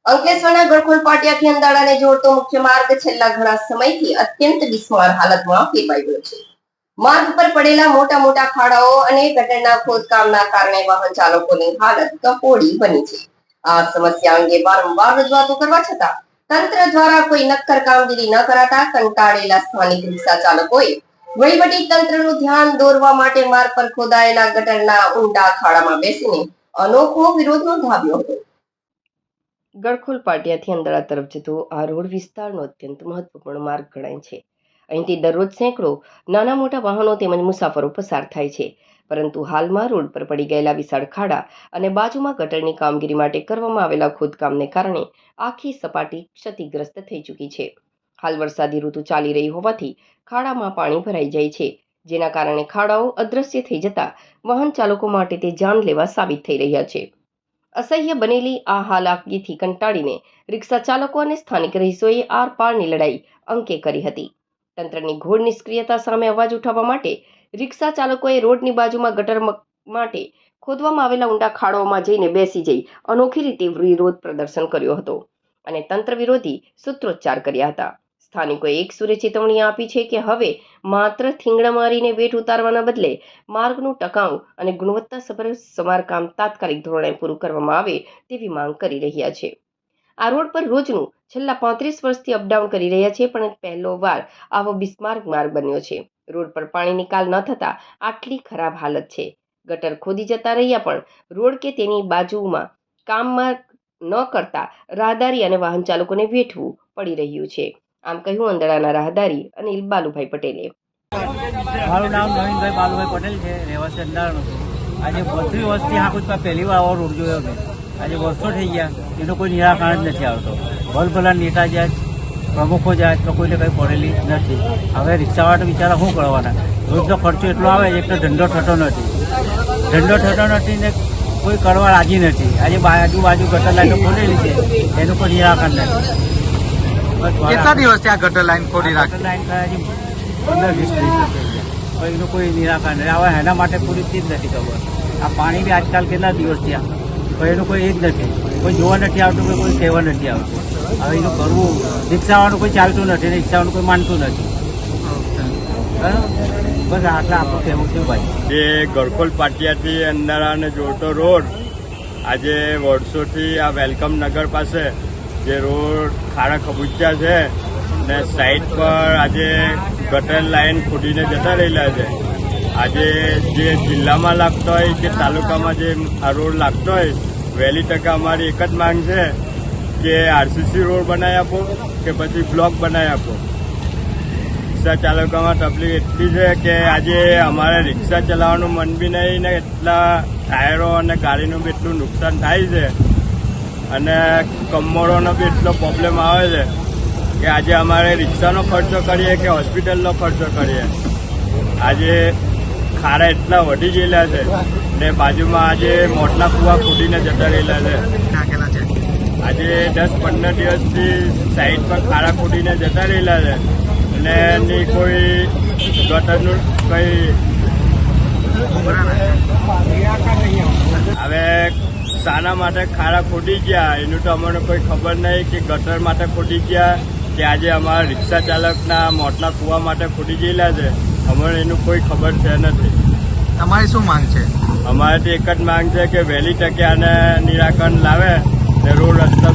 અંકલેશ્વરના ગળખોલ પાટિયાથી અંદાડાને જોડતો મુખ્ય માર્ગ છેલ્લા ઘણા સમયથી અત્યંત બિસ્માર હાલતમાં ફેરવાઈ ગયો છે. માર્ગ પર પડેલા મોટા મોટા ખાડાઓ અને ગટરના ખોદકામના કારણે વાહન ચાલકોની હાલત કફોડી બની છે. આ સમસ્યા અંગે વારંવાર રજૂઆતો કરવા છતાં તંત્ર દ્વારા કોઈ નક્કર કામગીરી ન કરાતા કંટાળેલા સ્થાનિક રિક્ષા ચાલકોએ વહીવટી તંત્રનું ધ્યાન દોરવા માટે માર્ગ પર ખોદાયેલા ગટરના ઊંડા ખાડામાં બેસીને અનોખો વિરોધ નોંધાવ્યો હતો. ગળખોલ પાટિયાથી અંદાડા તરફ જતો આ રોડ વિસ્તારનો અત્યંત મહત્વપૂર્ણ માર્ગ ગણાય છે. અહીંથી દરરોજ સેંકડો નાના મોટા વાહનો તેમજ મુસાફરો પસાર થાય છે. પરંતુ હાલમાં રોડ પર પડી ગયેલા વિશાળ ખાડા અને બાજુમાં ગટરની કામગીરી માટે કરવામાં આવેલા ખોદકામને કારણે આખી સપાટી ક્ષતિગ્રસ્ત થઈ ચૂકી છે. હાલ વરસાદી ઋતુ ચાલી રહી હોવાથી ખાડામાં પાણી ભરાઈ જાય છે, જેના કારણે ખાડાઓ અદ્રશ્ય થઈ જતા વાહન ચાલકો માટે તે જાનલેવા સાબિત થઈ રહ્યા છે. અસહ્ય બનેલી આ હાલાકીથી કંટાળીને રિક્ષા ચાલકો અને સ્થાનિક રહીશોએ આરપારની લડાઈ અંકે કરી હતી. તંત્રની ઘોર નિષ્ક્રિયતા સામે અવાજ ઉઠાવવા માટે રિક્ષા ચાલકોએ રોડની બાજુમાં ગટર માટે ખોદવામાં આવેલા ઊંડા ખાડાઓમાં જઈને બેસી જઈ અનોખી રીતે વિરોધ પ્રદર્શન કર્યો હતો અને તંત્ર વિરોધી સૂત્રોચ્ચાર કર્યા હતા. સ્થાનિકોએ એક સુરે ચેતવણી આપી છે કે હવે માત્ર થીંગડા મારીને વેઠ ઉતારવાના બદલે માર્ગનું ટકાઉ અને ગુણવત્તાસભર સમારકામ તાત્કાલિક ધોરણે પૂરું કરવામાં આવે તેવી માંગ કરી રહ્યા છે. આ રોડ પર રોજનું છેલ્લા 35 વર્ષથી અપડાઉન કરી રહ્યા છે, પણ પહેલો વાર આવો બિસ્માર માર્ગ બન્યો છે. રોડ પર પાણી નિકાલ ન થતા આટલી ખરાબ હાલત છે. ગટર ખોદી જતા રહ્યા પણ રોડ કે તેની બાજુમાં કામમાં ન કરતા રાહદારી અને વાહન ચાલકોને વેઠવું પડી રહ્યું છે. આમ કહ્યું અંદાડાના રાહદારી અનિલ બાલુભાઈ પટેલે. મારું નામ નવીનભાઈ બાલુભાઈ પટેલ છે, રહેવાસી અંદાડાનો છું. આજે 32 વર્ષથી આ કોઈ પહેલી વાર આવો રોડ જોયો મેં. આજે વર્ષો થઈ ગયા, એનો કોઈ નિરાકરણ જ નથી આવતો. ભલભલા નેતા જાય, પ્રમુખો જાય તો કોઈને કંઈ પડેલી નથી. હવે રિક્ષાવાળા બિચારા શું કરવાના? રોજનો ખર્ચો એટલો આવે, એક તો ધંધો થતો નથી ને કોઈ કરવા રાજી નથી. આજે આજુબાજુ ગટર લાઈનો ખોલેલી છે, એનું કોઈ નિરાકરણ નથી. કેટલા દિવસથી આ ગટર લાઈન ખોલી રાખી? ગટર લાઈન હજી 15-20 દિવસ થઈ ગયા, પણ એનું કોઈ નિરાકરણ નથી. હવે એના માટે પૂરી ચીજ નથી ખબર. આ પાણી બી આજકાલ કેટલા દિવસ થયા, પણ એનું કોઈ એ જ નથી. કોઈ જોવા નથી આવતું, કોઈ કહેવા નથી આવતું. હવે એનું કરવું, રિક્ષાવાળું કોઈ ચાલતું નથી, રિક્ષાવાળું કોઈ માનતું નથી. બસ આટલા આપણું કહેવું છે ભાઈ. જે ગળખોલ પાટિયાથી અંદાડાને જોડતો રોડ આજે વર્ષોથી આ વેલકમ નગર પાસે જે રોડ ખાડા ખબૂચ્યા છે ને સાઈડ પર આજે ગટર લાઈન ખોદીને જતા રહેલા છે. આજે જે જિલ્લામાં લાગતો હોય કે તાલુકામાં જે આ રોડ લાગતો હોય, વહેલી તકે અમારી એક જ માંગ છે કે આરસીસી રોડ બનાવી આપો કે પછી બ્લોક બનાવી આપો. રિક્ષા ચાલકોમાં તકલીફ એટલી છે કે આજે અમારે રિક્ષા ચલાવવાનું મન બી નહીં ને એટલા ટાયરો અને ગાડીનું બી એટલું નુકસાન થાય છે અને કમરોનો બી એટલો પ્રોબ્લેમ આવે છે કે આજે અમારે રિક્ષાનો ખર્ચો કરીએ કે હોસ્પિટલનો ખર્ચો કરીએ. આજે ખાડા એટલા વધી ગયેલા છે ને બાજુમાં આજે મોટના કૂવા ખોદીને જતા રહેલા છે. આજે 10-15 દિવસથી સાઈડ પર ખાડા ખોદીને જતા રહેલા છે અને એની કોઈ ગટરનું કંઈ હવે શાના માટે ખાડા ખોદી ગયા એનું તો અમને કોઈ ખબર નહીં કે ગટર માટે ખોદી ગયા કે આજે અમારા રિક્ષા ચાલકના મોટના કૂવા માટે ખોદી ગયેલા છે. અમને એનું કોઈ ખબર છે નથી. તમારી શું માંગ છે? અમારે તો એક જ માંગ છે કે વહેલી તકે આને નિરાકરણ લાવે ને રોડ રસ્તા